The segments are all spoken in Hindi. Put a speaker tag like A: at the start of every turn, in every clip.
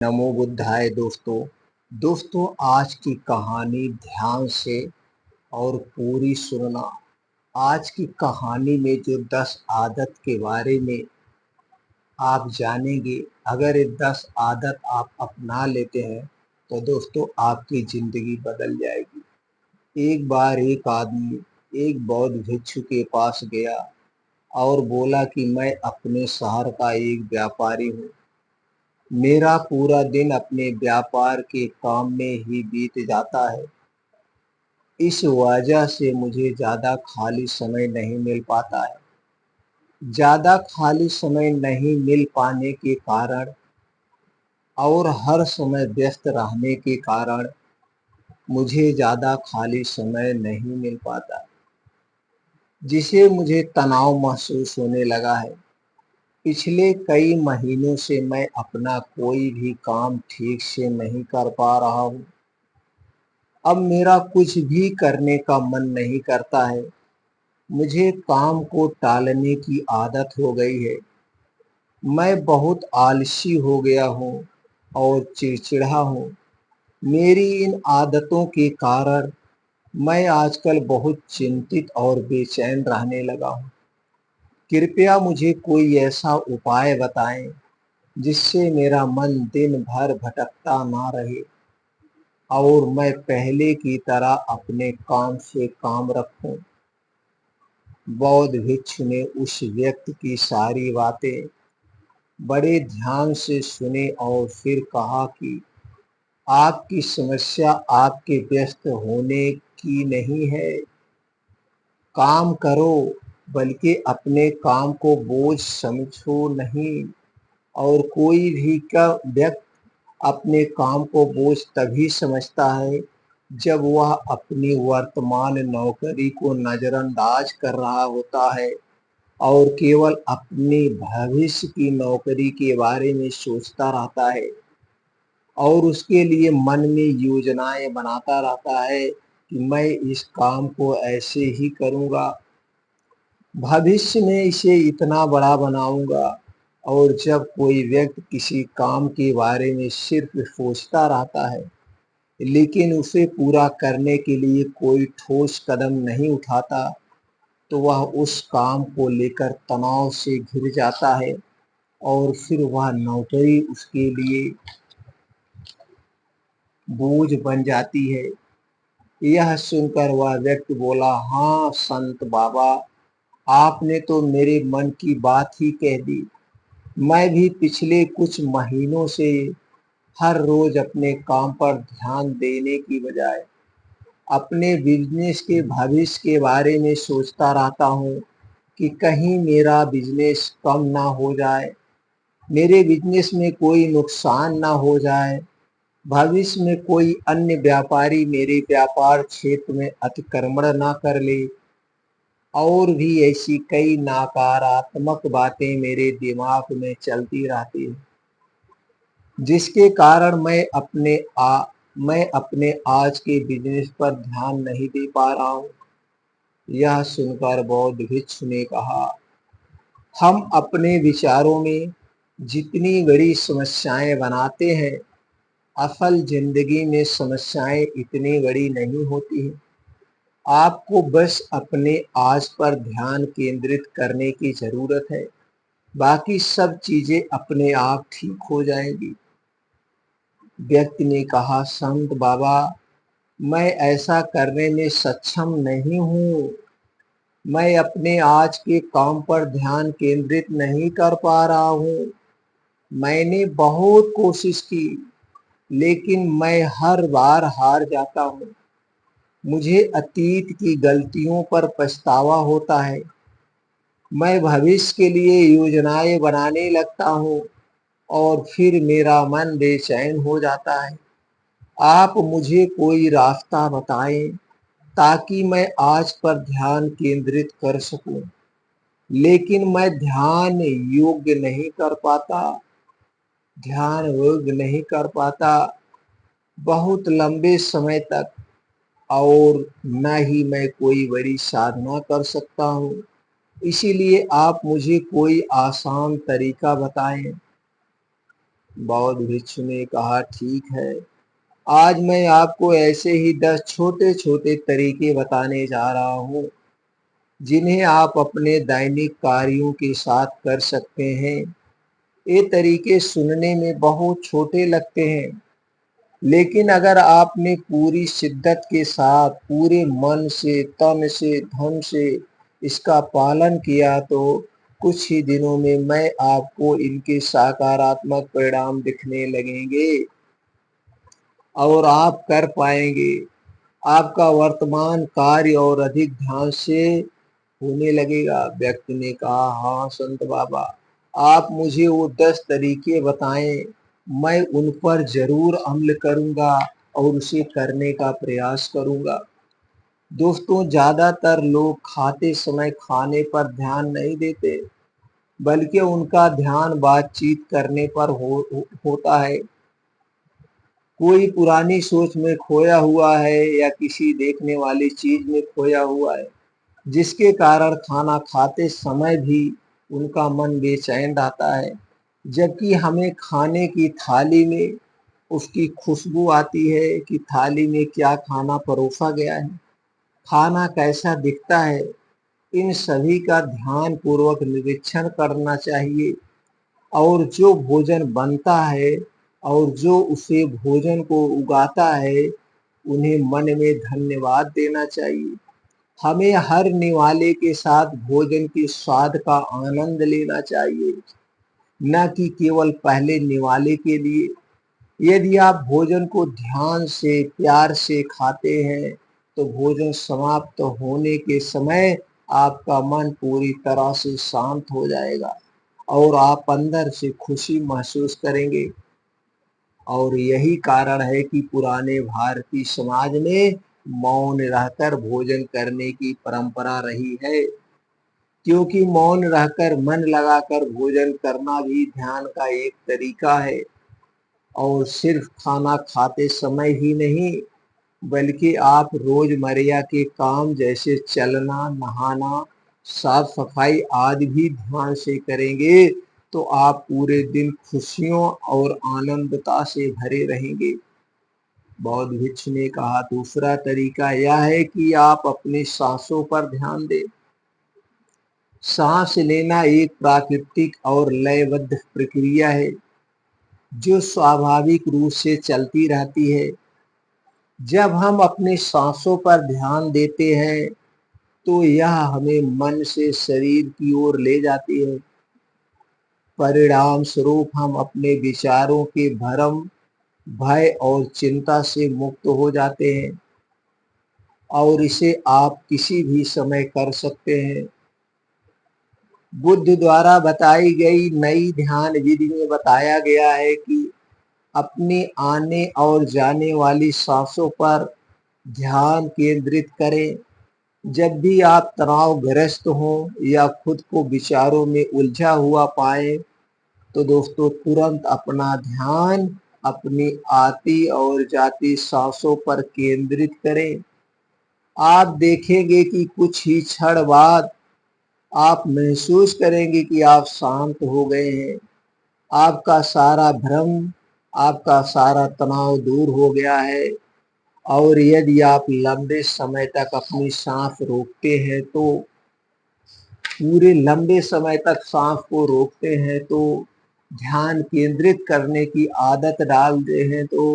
A: नमो बुद्धाय दोस्तों। दोस्तों, आज की कहानी ध्यान से और पूरी सुनना। आज की कहानी में जो 10 आदत के बारे में आप जानेंगे, अगर ये 10 आदत आप अपना लेते हैं तो दोस्तों आपकी ज़िंदगी बदल जाएगी। एक बार एक आदमी एक बौद्ध भिक्षु के पास गया और बोला कि मैं अपने शहर का एक व्यापारी हूँ। मेरा पूरा दिन अपने व्यापार के काम में ही बीत जाता है। इस वजह से मुझे ज़्यादा खाली समय नहीं मिल पाता है। ज़्यादा खाली समय नहीं मिल पाने के कारण और हर समय व्यस्त रहने के कारण मुझे ज़्यादा खाली समय नहीं मिल पाता, जिससे मुझे तनाव महसूस होने लगा है। पिछले कई महीनों से मैं अपना कोई भी काम ठीक से नहीं कर पा रहा हूँ। अब मेरा कुछ भी करने का मन नहीं करता है। मुझे काम को टालने की आदत हो गई है। मैं बहुत आलसी हो गया हूँ और चिड़चिड़ा हूँ। मेरी इन आदतों के कारण मैं आजकल बहुत चिंतित और बेचैन रहने लगा हूँ। कृपया मुझे कोई ऐसा उपाय बताएं जिससे मेरा मन दिन भर भटकता ना रहे और मैं पहले की तरह अपने काम से काम रखूं। बौद्ध भिक्षु ने उस व्यक्ति की सारी बातें बड़े ध्यान से सुने और फिर कहा कि आपकी समस्या आपके व्यस्त होने की नहीं है। काम करो, बल्कि अपने काम को बोझ समझो नहीं। और कोई भी का व्यक्ति अपने काम को बोझ तभी समझता है जब वह अपनी वर्तमान नौकरी को नज़रअंदाज कर रहा होता है और केवल अपने भविष्य की नौकरी के बारे में सोचता रहता है और उसके लिए मन में योजनाएं बनाता रहता है कि मैं इस काम को ऐसे ही करूँगा, भविष्य में इसे इतना बड़ा बनाऊँगा। और जब कोई व्यक्ति किसी काम के बारे में सिर्फ सोचता रहता है लेकिन उसे पूरा करने के लिए कोई ठोस कदम नहीं उठाता, तो वह उस काम को लेकर तनाव से घिर जाता है और फिर वह नौकरी उसके लिए बोझ बन जाती है। यह सुनकर वह व्यक्ति बोला, हाँ संत बाबा, आपने तो मेरे मन की बात ही कह दी। मैं भी पिछले कुछ महीनों से हर रोज अपने काम पर ध्यान देने की बजाय अपने बिजनेस के भविष्य के बारे में सोचता रहता हूँ कि कहीं मेरा बिजनेस कम ना हो जाए, मेरे बिजनेस में कोई नुकसान ना हो जाए, भविष्य में कोई अन्य व्यापारी मेरे व्यापार क्षेत्र में अतिक्रमण ना कर ले। और भी ऐसी कई नकारात्मक बातें मेरे दिमाग में चलती रहती हैं, जिसके कारण मैं अपने आज के बिजनेस पर ध्यान नहीं दे पा रहा हूँ। यह सुनकर बौद्ध भिक्षु ने कहा, हम अपने विचारों में जितनी बड़ी समस्याएं बनाते हैं, असल जिंदगी में समस्याएं इतनी बड़ी नहीं होती हैं। आपको बस अपने आज पर ध्यान केंद्रित करने की जरूरत है। बाकी सब चीजें अपने आप ठीक हो जाएंगी। व्यक्ति ने कहा, संत बाबा, मैं ऐसा करने में सक्षम नहीं हूँ। मैं अपने आज के काम पर ध्यान केंद्रित नहीं कर पा रहा हूँ। मैंने बहुत कोशिश की, लेकिन मैं हर बार हार जाता हूँ। मुझे अतीत की गलतियों पर पछतावा होता है। मैं भविष्य के लिए योजनाएं बनाने लगता हूँ और फिर मेरा मन बेचैन हो जाता है। आप मुझे कोई रास्ता बताएं ताकि मैं आज पर ध्यान केंद्रित कर सकूं, लेकिन मैं ध्यान योग्य नहीं कर पाता बहुत लंबे समय तक। और न ही मैं कोई बड़ी साधना कर सकता हूँ। इसीलिए आप मुझे कोई आसान तरीका बताएं। बौद्ध भिक्षु ने कहा, ठीक है, आज मैं आपको ऐसे ही 10 छोटे छोटे तरीके बताने जा रहा हूँ जिन्हें आप अपने दैनिक कार्यों के साथ कर सकते हैं। ये तरीके सुनने में बहुत छोटे लगते हैं, लेकिन अगर आपने पूरी शिद्दत के साथ, पूरे मन से, तन से, धन से इसका पालन किया तो कुछ ही दिनों में मैं आपको इनके सकारात्मक परिणाम दिखने लगेंगे और आप कर पाएंगे। आपका वर्तमान कार्य और अधिक ध्यान से होने लगेगा। व्यक्ति ने कहा, हाँ संत बाबा, आप मुझे वो 10 तरीके बताएं, मैं उन पर जरूर अमल करूंगा और उसे करने का प्रयास करूंगा। दोस्तों, ज्यादातर लोग खाते समय खाने पर ध्यान नहीं देते, बल्कि उनका ध्यान बातचीत करने पर होता है। कोई पुरानी सोच में खोया हुआ है या किसी देखने वाली चीज में खोया हुआ है, जिसके कारण खाना खाते समय भी उनका मन बेचैन रहता है। जबकि हमें खाने की थाली में उसकी खुशबू आती है कि थाली में क्या खाना परोसा गया है, खाना कैसा दिखता है, इन सभी का ध्यान पूर्वक निरीक्षण करना चाहिए। और जो भोजन बनता है और जो उसे भोजन को उगाता है, उन्हें मन में धन्यवाद देना चाहिए। हमें हर निवाले के साथ भोजन के स्वाद का आनंद लेना चाहिए, न कि केवल पहले निवाले के लिए। यदि आप भोजन को ध्यान से, प्यार से खाते हैं, तो भोजन समाप्त होने के समय आपका मन पूरी तरह से शांत हो जाएगा और आप अंदर से खुशी महसूस करेंगे। और यही कारण है कि पुराने भारतीय समाज में मौन रहकर भोजन करने की परंपरा रही है, क्योंकि मौन रहकर मन लगाकर भोजन करना भी ध्यान का एक तरीका है। और सिर्फ खाना खाते समय ही नहीं, बल्कि आप रोजमर्रा के काम जैसे चलना, नहाना, साफ सफाई आदि भी ध्यान से करेंगे तो आप पूरे दिन खुशियों और आनंदता से भरे रहेंगे। बौद्ध भिक्षु ने कहा, दूसरा तरीका यह है कि आप अपनी सांसों पर ध्यान दें। सांस लेना एक प्राकृतिक और लयबद्ध प्रक्रिया है जो स्वाभाविक रूप से चलती रहती है। जब हम अपने सांसों पर ध्यान देते हैं तो यह हमें मन से शरीर की ओर ले जाती है। परिणाम स्वरूप हम अपने विचारों के भ्रम, भय और चिंता से मुक्त हो जाते हैं। और इसे आप किसी भी समय कर सकते हैं। बुद्ध द्वारा बताई गई नई ध्यान विधि में बताया गया है कि अपने आने और जाने वाली सांसों पर ध्यान केंद्रित करें। जब भी आप तनावग्रस्त हों या खुद को विचारों में उलझा हुआ पाएं, तो दोस्तों तुरंत अपना ध्यान अपनी आती और जाती सांसों पर केंद्रित करें। आप देखेंगे कि कुछ ही क्षण बाद आप महसूस करेंगे कि आप शांत हो गए हैं। आपका सारा भ्रम, आपका सारा तनाव दूर हो गया है। और यदि आप लंबे समय तक अपनी सांस रोकते हैं तो पूरे लंबे समय तक सांस को रोकते हैं तो ध्यान केंद्रित करने की आदत डालते हैं तो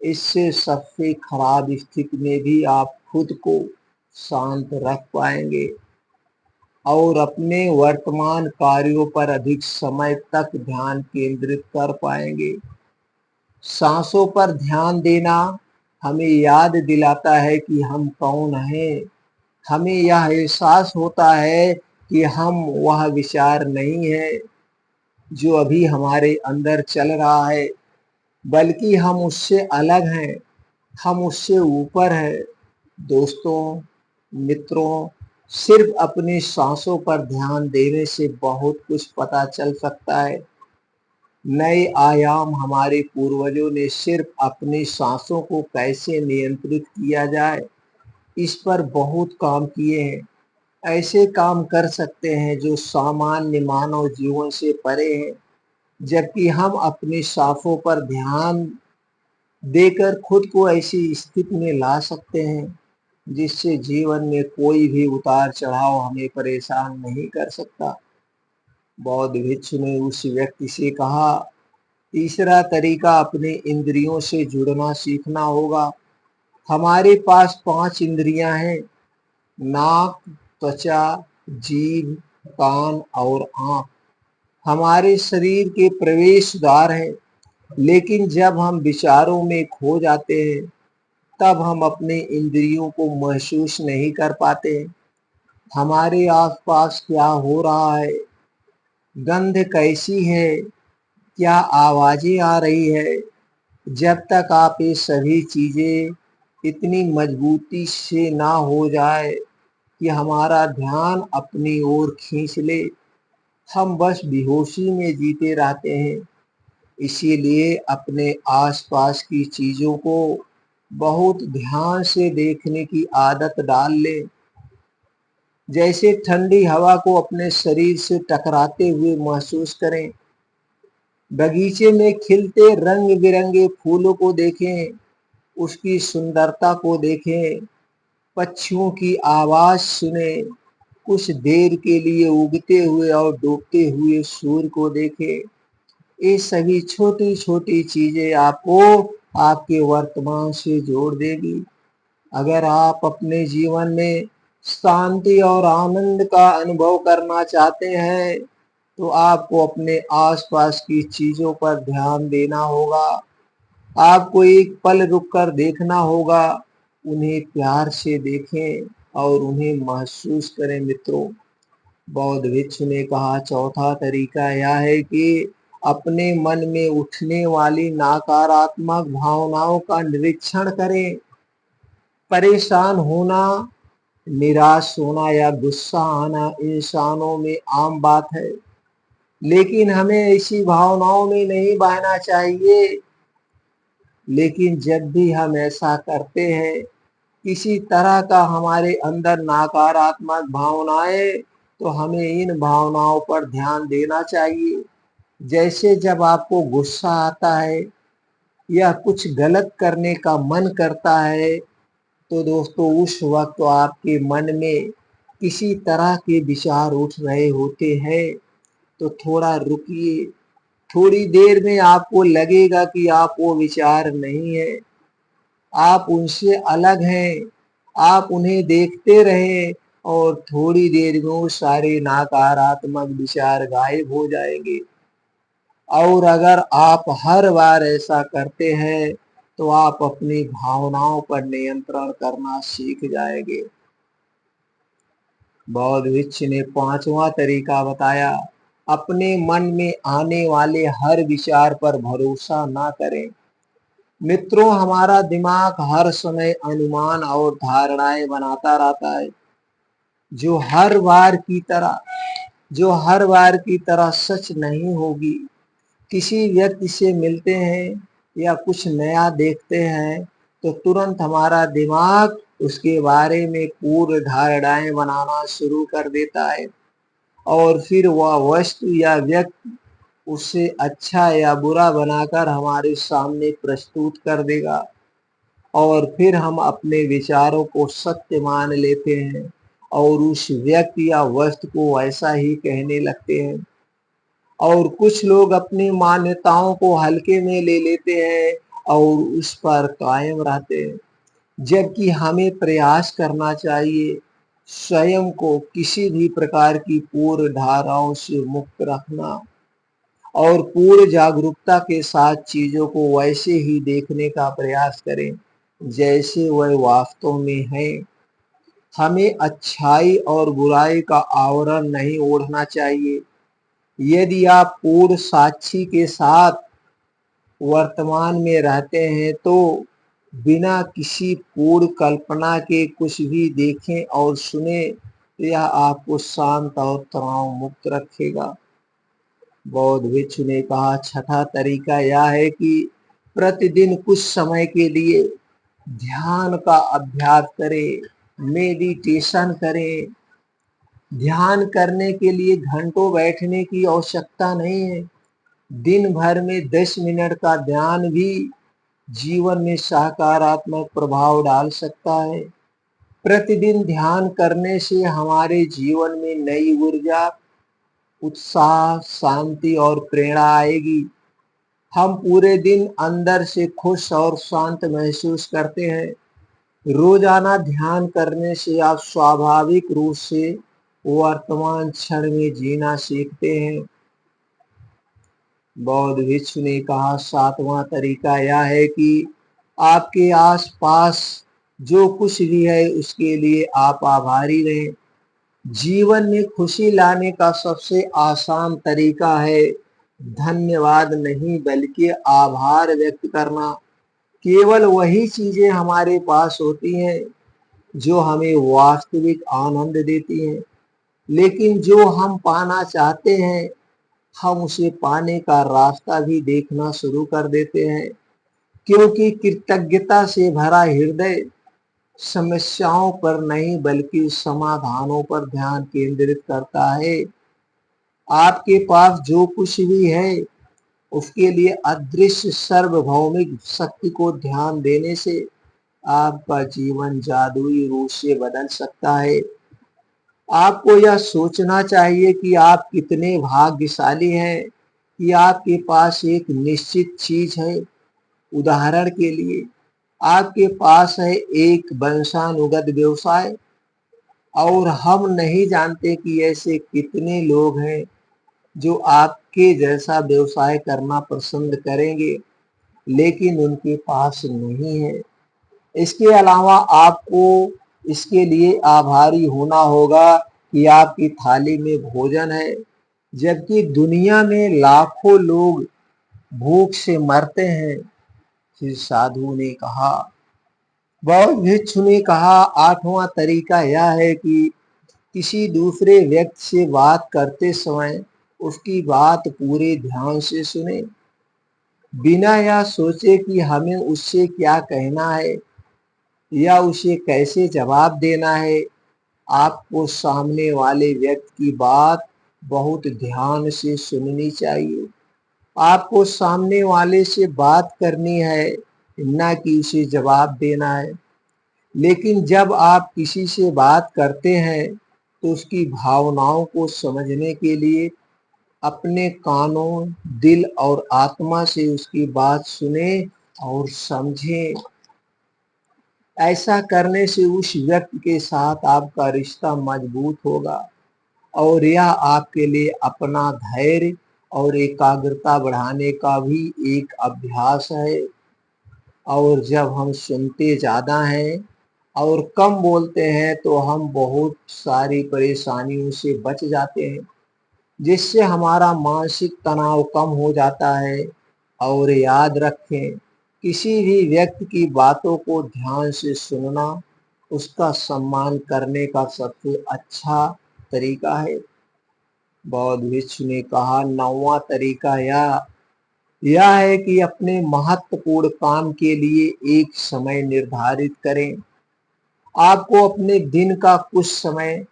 A: इससे सबसे खराब स्थिति में भी आप खुद को शांत रख पाएंगे और अपने वर्तमान कार्यों पर अधिक समय तक ध्यान केंद्रित कर पाएंगे। सांसों पर ध्यान देना हमें याद दिलाता है कि हम कौन हैं। हमें यह एहसास होता है कि हम वह विचार नहीं है जो अभी हमारे अंदर चल रहा है, बल्कि हम उससे अलग हैं, हम उससे ऊपर हैं। दोस्तों, मित्रों, सिर्फ अपनी सांसों पर ध्यान देने से बहुत कुछ पता चल सकता है। नए आयाम हमारे पूर्वजों ने सिर्फ अपनी सांसों को कैसे नियंत्रित किया जाए, इस पर बहुत काम किए हैं। ऐसे काम कर सकते हैं जो सामान्य मानव जीवन से परे हैं। जबकि हम अपनी साफों पर ध्यान देकर खुद को ऐसी स्थिति में ला सकते हैं जिससे जीवन में कोई भी उतार चढ़ाव हमें परेशान नहीं कर सकता। बौद्ध भिक्षु ने उस व्यक्ति से कहा, तीसरा तरीका अपने इंद्रियों से जुड़ना सीखना होगा। हमारे पास 5 इंद्रियां हैं, नाक, त्वचा, जीभ, कान और आंख। हमारे शरीर के प्रवेश द्वार हैं, लेकिन जब हम विचारों में खो जाते हैं तब हम अपने इंद्रियों को महसूस नहीं कर पाते। हमारे आसपास क्या हो रहा है, गंध कैसी है, क्या आवाजें आ रही है, जब तक आप ये सभी चीजें इतनी मजबूती से ना हो जाए कि हमारा ध्यान अपनी ओर खींच ले, हम बस बेहोशी में जीते रहते हैं। इसीलिए अपने आसपास की चीजों को बहुत ध्यान से देखने की आदत डाल लें। जैसे ठंडी हवा को अपने शरीर से टकराते हुए महसूस करें। बगीचे में खिलते रंग बिरंगे फूलों को देखें, उसकी सुंदरता को देखें, पक्षियों की आवाज सुने, कुछ देर के लिए उगते हुए और डूबते हुए सूर्य को देखें। ये सभी छोटी छोटी चीजें आपको आपके वर्तमान से जोड़ देगी। अगर आप अपने जीवन में शांति और आनंद का अनुभव करना चाहते हैं तो आपको अपने आसपास की चीजों पर ध्यान देना होगा। आपको एक पल रुककर देखना होगा, उन्हें प्यार से देखें और उन्हें महसूस करें। मित्रों, बौद्ध भिक्षु ने कहा, चौथा तरीका यह है कि अपने मन में उठने वाली नकारात्मक भावनाओं का निरीक्षण करें। परेशान होना, निराश होना या गुस्सा आना इंसानों में आम बात है, लेकिन हमें ऐसी भावनाओं में नहीं बहना चाहिए। लेकिन जब भी हम ऐसा करते हैं, किसी तरह का हमारे अंदर नकारात्मक भावनाएं, तो हमें इन भावनाओं पर ध्यान देना चाहिए। जैसे जब आपको गुस्सा आता है या कुछ गलत करने का मन करता है, तो दोस्तों उस वक्त आपके मन में किसी तरह के विचार उठ रहे होते हैं, तो थोड़ा रुकिए। थोड़ी देर में आपको लगेगा कि आप वो विचार नहीं है, आप उनसे अलग हैं। आप उन्हें देखते रहें और थोड़ी देर में वो सारे नकारात्मक विचार गायब हो जाएंगे। और अगर आप हर बार ऐसा करते हैं तो आप अपनी भावनाओं पर नियंत्रण करना सीख जाएंगे। बौद्ध भिक्षु ने 5वां तरीका बताया, अपने मन में आने वाले हर विचार पर भरोसा ना करें। मित्रों, हमारा दिमाग हर समय अनुमान और धारणाएं बनाता रहता है, जो हर बार की तरह सच नहीं होगी। किसी व्यक्ति से मिलते हैं या कुछ नया देखते हैं तो तुरंत हमारा दिमाग उसके बारे में पूर्व धारणाएं बनाना शुरू कर देता है, और फिर वह वस्तु या व्यक्ति उसे अच्छा या बुरा बनाकर हमारे सामने प्रस्तुत कर देगा, और फिर हम अपने विचारों को सत्य मान लेते हैं और उस व्यक्ति या वस्तु को वैसा ही कहने लगते हैं। और कुछ लोग अपनी मान्यताओं को हल्के में ले लेते हैं और उस पर कायम रहते हैं, जबकि हमें प्रयास करना चाहिए स्वयं को किसी भी प्रकार की पूर्व धाराओं से मुक्त रखना और पूर्ण जागरूकता के साथ चीजों को वैसे ही देखने का प्रयास करें जैसे वह वास्तव में है। हमें अच्छाई और बुराई का आवरण नहीं ओढ़ना चाहिए। यदि आप पूर्ण साक्षी के साथ वर्तमान में रहते हैं तो बिना किसी पूर्ण कल्पना के कुछ भी देखें और सुने, यह आपको शांत और तनाव मुक्त रखेगा। बौद्ध भिक्षु ने कहा, छठा तरीका यह है कि प्रतिदिन कुछ समय के लिए ध्यान का अभ्यास करें, मेडिटेशन करें। ध्यान करने के लिए घंटों बैठने की आवश्यकता नहीं है। दिन भर में 10 मिनट का ध्यान भी जीवन में सकारात्मक प्रभाव डाल सकता है। प्रतिदिन ध्यान करने से हमारे जीवन में नई ऊर्जा, उत्साह, शांति और प्रेरणा आएगी। हम पूरे दिन अंदर से खुश और शांत महसूस करते हैं। रोजाना ध्यान करने से आप स्वाभाविक रूप से वर्तमान क्षण में जीना सीखते हैं। बौद्ध भिक्षु ने कहा, सातवां तरीका यह है कि आपके आसपास जो कुछ भी है उसके लिए आप आभारी रहें। जीवन में खुशी लाने का सबसे आसान तरीका है धन्यवाद नहीं बल्कि आभार व्यक्त करना। केवल वही चीजें हमारे पास होती हैं जो हमें वास्तविक आनंद देती हैं, लेकिन जो हम पाना चाहते हैं हम उसे पाने का रास्ता भी देखना शुरू कर देते हैं, क्योंकि कृतज्ञता से भरा हृदय समस्याओं पर नहीं बल्कि समाधानों पर ध्यान केंद्रित करता है। आपके पास जो कुछ भी है उसके लिए अदृश्य सार्वभौमिक शक्ति को ध्यान देने से आपका जीवन जादुई रूप से बदल सकता है। आपको यह सोचना चाहिए कि आप कितने भाग्यशाली हैं कि आपके पास एक निश्चित चीज है। उदाहरण के लिए, आपके पास है एक वंशानुगत व्यवसाय, और हम नहीं जानते कि ऐसे कितने लोग हैं जो आपके जैसा व्यवसाय करना पसंद करेंगे लेकिन उनके पास नहीं है। इसके अलावा आपको इसके लिए आभारी होना होगा कि आपकी थाली में भोजन है, जबकि दुनिया में लाखों लोग भूख से मरते हैं। फिर साधु ने कहा, बौद्ध भिक्षु ने कहा, आठवां तरीका यह है कि किसी दूसरे व्यक्ति से बात करते समय उसकी बात पूरे ध्यान से सुने, बिना यह सोचे कि हमें उससे क्या कहना है या उसे कैसे जवाब देना है। आपको सामने वाले व्यक्ति की बात बहुत ध्यान से सुननी चाहिए। आपको सामने वाले से बात करनी है, ना कि उसे जवाब देना है। लेकिन जब आप किसी से बात करते हैं तो उसकी भावनाओं को समझने के लिए अपने कानों, दिल और आत्मा से उसकी बात सुने और समझें। ऐसा करने से उस व्यक्ति के साथ आपका रिश्ता मजबूत होगा और यह आपके लिए अपना धैर्य और एकाग्रता बढ़ाने का भी एक अभ्यास है। और जब हम सुनते ज़्यादा हैं और कम बोलते हैं तो हम बहुत सारी परेशानियों से बच जाते हैं, जिससे हमारा मानसिक तनाव कम हो जाता है। और याद रखें, किसी भी व्यक्ति की बातों को ध्यान से सुनना उसका सम्मान करने का सबसे अच्छा तरीका है। बौद्ध भिक्षु ने कहा, नौवां तरीका यह है कि अपने महत्वपूर्ण काम के लिए एक समय निर्धारित करें। आपको अपने दिन का कुछ समय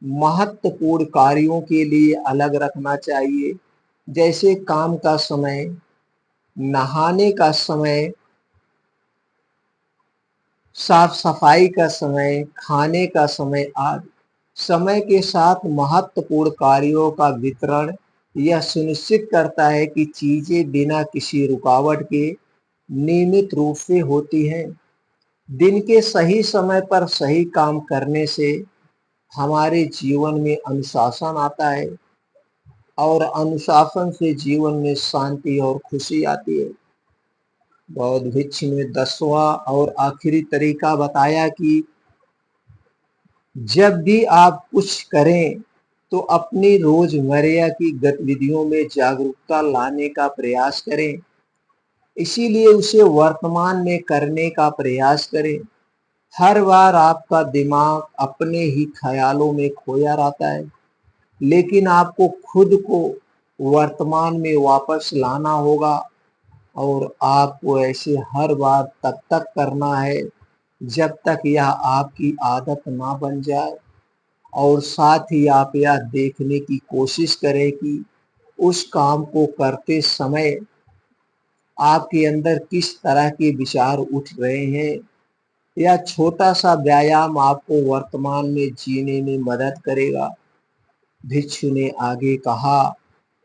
A: महत्वपूर्ण कार्यों के लिए अलग रखना चाहिए, जैसे काम का समय, नहाने का समय, साफ सफाई का समय, खाने का समय आदि। समय के साथ महत्वपूर्ण कार्यों का वितरण यह सुनिश्चित करता है कि चीजें बिना किसी रुकावट के नियमित रूप से होती हैं। दिन के सही समय पर सही काम करने से हमारे जीवन में अनुशासन आता है और अनुशासन से जीवन में शांति और खुशी आती है। बौद्ध भिक्षु ने 10वां और आखिरी तरीका बताया कि जब भी आप कुछ करें तो अपनी रोजमर्रा की गतिविधियों में जागरूकता लाने का प्रयास करें। इसीलिए उसे वर्तमान में करने का प्रयास करें। हर बार आपका दिमाग अपने ही ख्यालों में खोया रहता है, लेकिन आपको खुद को वर्तमान में वापस लाना होगा। और आपको ऐसे हर बार तब तक करना है जब तक यह आपकी आदत ना बन जाए। और साथ ही आप यह देखने की कोशिश करें कि उस काम को करते समय आपके अंदर किस तरह के विचार उठ रहे हैं। यह छोटा सा व्यायाम आपको वर्तमान में जीने में मदद करेगा। भिक्षु ने आगे कहा,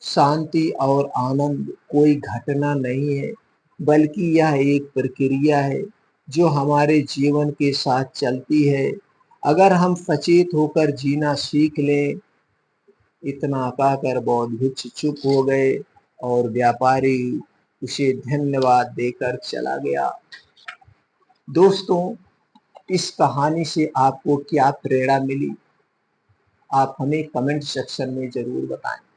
A: शांति और आनंद कोई घटना नहीं है, बल्कि यह एक प्रक्रिया है जो हमारे जीवन के साथ चलती है। अगर हम सचेत होकर जीना सीख लें। इतना कहकर बौद्ध भिक्षु चुप हो गए और व्यापारी उसे धन्यवाद देकर चला गया। दोस्तों, इस कहानी से आपको क्या प्रेरणा मिली, आप हमें कमेंट सेक्शन में जरूर बताएं।